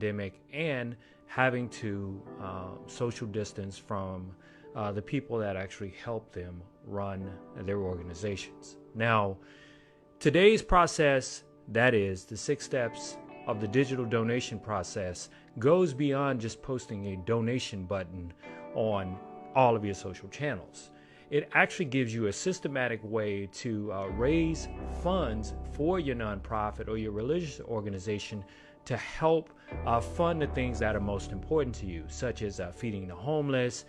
pandemic and having to social distance from the people that actually help them run their organizations. Now, today's process, that is the 6 steps of the digital donation process, goes beyond just posting a donation button on all of your social channels. It actually gives you a systematic way to raise funds for your nonprofit or your religious organization to help fund the things that are most important to you, such as feeding the homeless,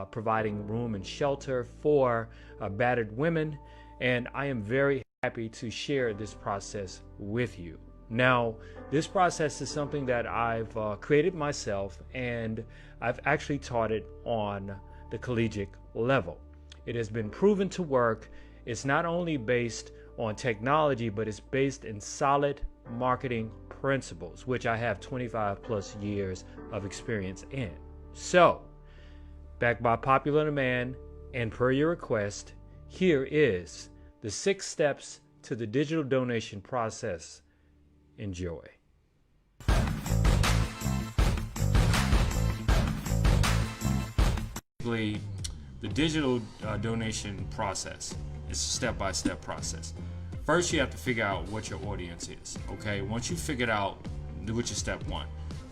providing room and shelter for battered women. And I am very happy to share this process with you. Now, this process is something that I've created myself, and I've actually taught it on the collegiate level. It has been proven to work. It's not only based on technology, but it's based in solid marketing principles, which I have 25 plus years of experience in. So, backed by popular demand and per your request, here is the 6 steps to the digital donation process. Enjoy. The digital donation process is a step-by-step process. First, you have to figure out what your audience is. Okay, once you figured out, which is step 1,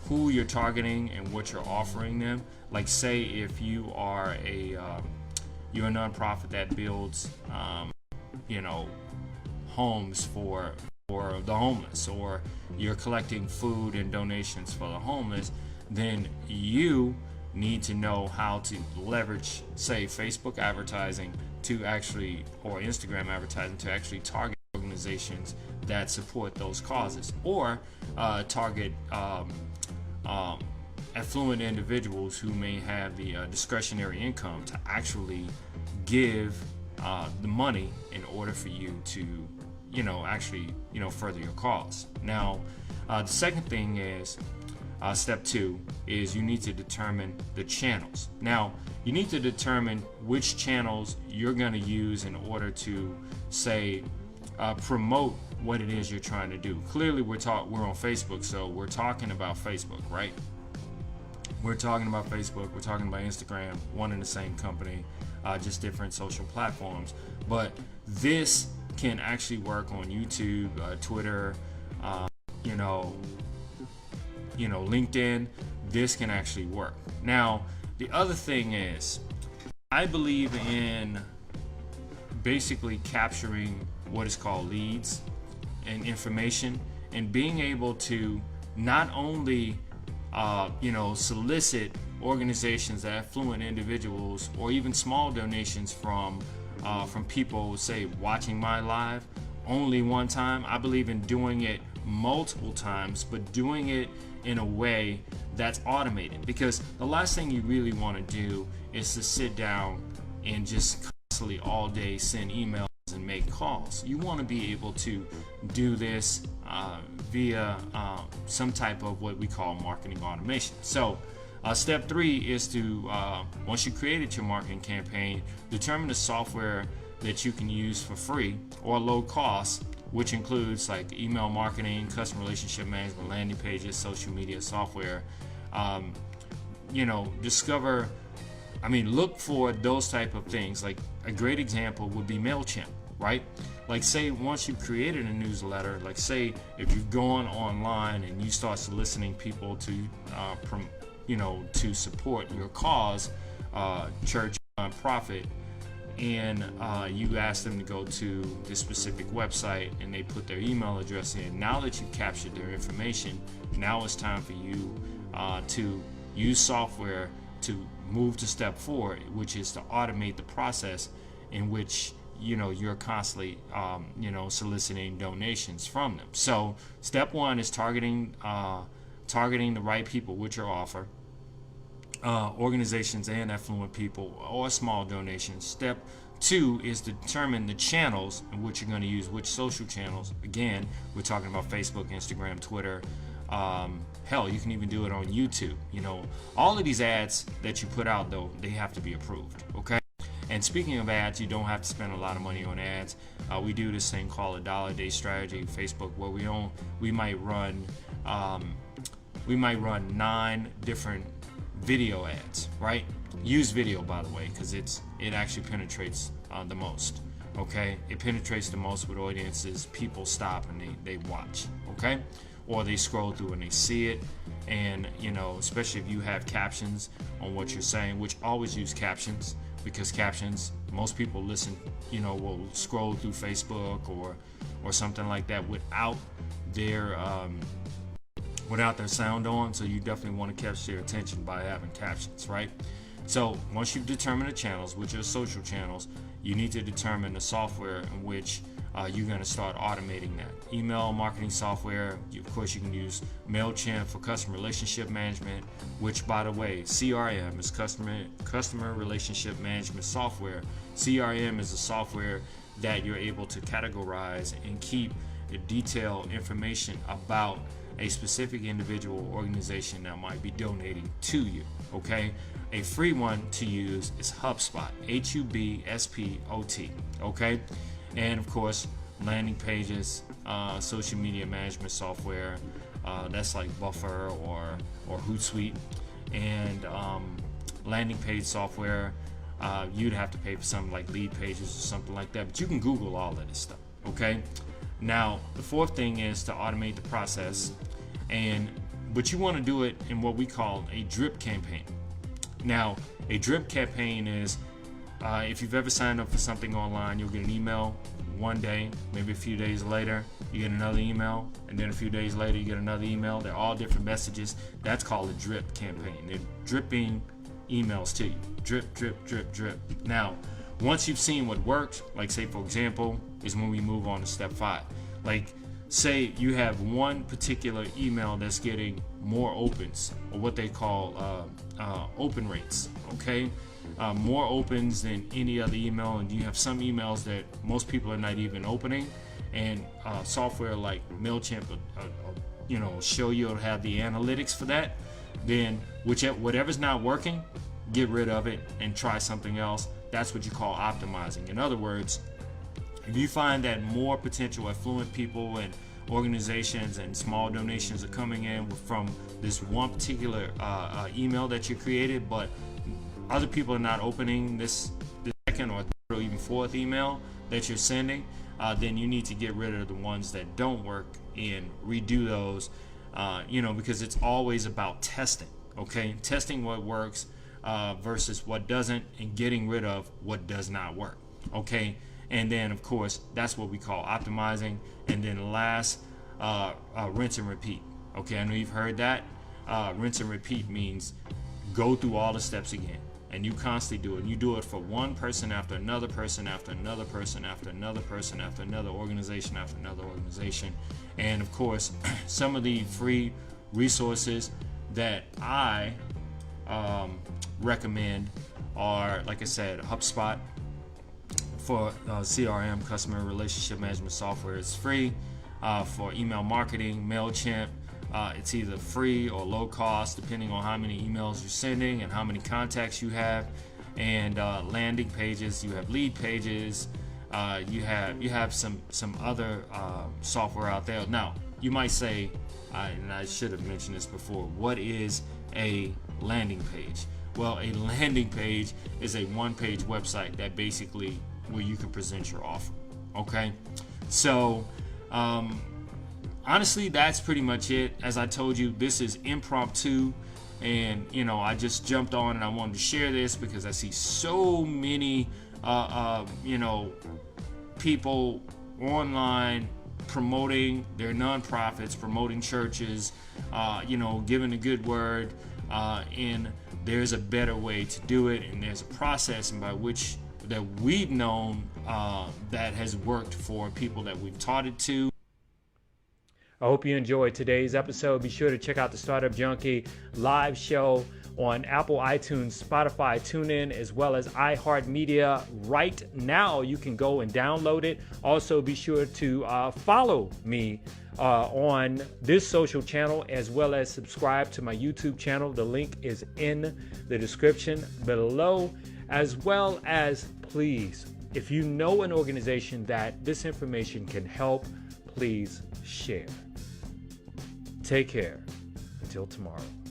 who you're targeting and what you're offering them. Like, say if you are you're a nonprofit that builds homes for the homeless, or you're collecting food and donations for the homeless, then you need to know how to leverage, say, Facebook advertising to actually, or Instagram advertising to actually target organizations that support those causes, or target affluent individuals who may have the discretionary income to actually give the money in order for you to further your cause. Now, the second thing is step 2 is you need to determine the channels. Now, you need to determine which channels you're going to use in order to, say, promote what it is you're trying to do. Clearly, we're on Facebook, so we're talking about Facebook, right? We're talking about Facebook, we're talking about Instagram, one and the same company, just different social platforms. But this can actually work on YouTube, Twitter, LinkedIn. This can actually work. Now, the other thing is, I believe in basically capturing what is called leads and information, and being able to not only solicit organizations, affluent individuals, or even small donations from people, say, watching my live only one time. I believe in doing it multiple times, but doing it in a way that's automated, because the last thing you really want to do is to sit down and just constantly all day send emails and make calls. You want to be able to do this via some type of what we call marketing automation. So step 3 is to, once you created your marketing campaign, determine the software that you can use for free or low cost, which includes like email marketing, customer relationship management, landing pages, social media software. Look for those type of things. Like a great example would be MailChimp, right? Like, say once you've created a newsletter, like say if you've gone online and you start soliciting people to to support your cause, church, nonprofit, and you ask them to go to this specific website and they put their email address in. Now that you've captured their information, now it's time for you to use software to move to step 4, which is to automate the process in which you're constantly soliciting donations from them. So step 1 is targeting the right people with your offer, organizations and affluent people, or small donations. Step 2 is to determine the channels in which you're going to use, which social channels. Again, we're talking about Facebook, Instagram, Twitter. Hell, you can even do it on YouTube. All of these ads that you put out, though, they have to be approved. Okay. And speaking of ads, you don't have to spend a lot of money on ads. We do this thing called a $1 a day strategy, Facebook, where we might run we might run 9 different video ads, right? Use video, by the way, because it actually penetrates the most. Okay, it penetrates the most with audiences. People stop and they watch, okay, or they scroll through and they see it. And especially if you have captions on what you're saying, which always use captions, because captions, most people listen, will scroll through Facebook or something like that without their sound on. So you definitely want to catch their attention by having captions, right? So once you've determined the channels, which are social channels, you need to determine the software in which you're going to start automating that. Email marketing software, of course, you can use MailChimp for customer relationship management, which, by the way, CRM is customer relationship management software. CRM is a software that you're able to categorize and keep detailed information about a specific individual or organization that might be donating to you, okay? A free one to use is HubSpot, HUBSPOT, okay? And of course, landing pages, social media management software, that's like Buffer or Hootsuite, and landing page software, you'd have to pay for something like Lead Pages or something like that, but you can Google all of this stuff, okay? Now, the fourth thing is to automate the process, but you want to do it in what we call a drip campaign. Now, a drip campaign is, if you've ever signed up for something online, you'll get an email one day, maybe a few days later, you get another email, and then a few days later, you get another email. They're all different messages. That's called a drip campaign. They're dripping emails to you. Drip, drip, drip, drip. Now, once you've seen what works, like say, for example, is when we move on to step 5. Like, say you have one particular email that's getting more opens, or what they call open rates, okay? More opens than any other email, and you have some emails that most people are not even opening, and software like MailChimp show you'll have the analytics for that. Then whatever's not working, get rid of it and try something else. That's what you call optimizing. In other words, if you find that more potential affluent people and organizations and small donations are coming in from this one particular email that you created, but other people are not opening this second or third or even fourth email that you're sending, then you need to get rid of the ones that don't work and redo those, because it's always about testing, okay? Testing what works versus what doesn't, and getting rid of what does not work, okay? And then, of course, that's what we call optimizing. And then last, rinse and repeat. Okay, I know you've heard that. Rinse and repeat means go through all the steps again. And you constantly do it. And you do it for one person after another person after another person after another person after another organization after another organization. And of course, some of the free resources that I recommend are, like I said, HubSpot for CRM, customer relationship management software. It's free. For email marketing, MailChimp, it's either free or low cost depending on how many emails you're sending and how many contacts you have. And landing pages, you have Lead Pages, you have some other software out there. Now, you might say, and I should have mentioned this before, what is a landing page? Well, a landing page is a one-page website that basically where you can present your offer. Okay, so honestly, that's pretty much it. As I told you, this is impromptu, and I just jumped on and I wanted to share this because I see so many people online promoting their nonprofits, promoting churches, giving a good word, and there's a better way to do it, and there's a process and by which that we've known that has worked for people that we've taught it to. I hope you enjoyed today's episode. Be sure to check out the Startup Junkie live show on Apple, iTunes, Spotify, TuneIn, as well as iHeart Media. Right now, you can go and download it. Also, be sure to follow me on this social channel, as well as subscribe to my YouTube channel. The link is in the description below, as well as, please, if you know an organization that this information can help, please share. Take care. Until tomorrow.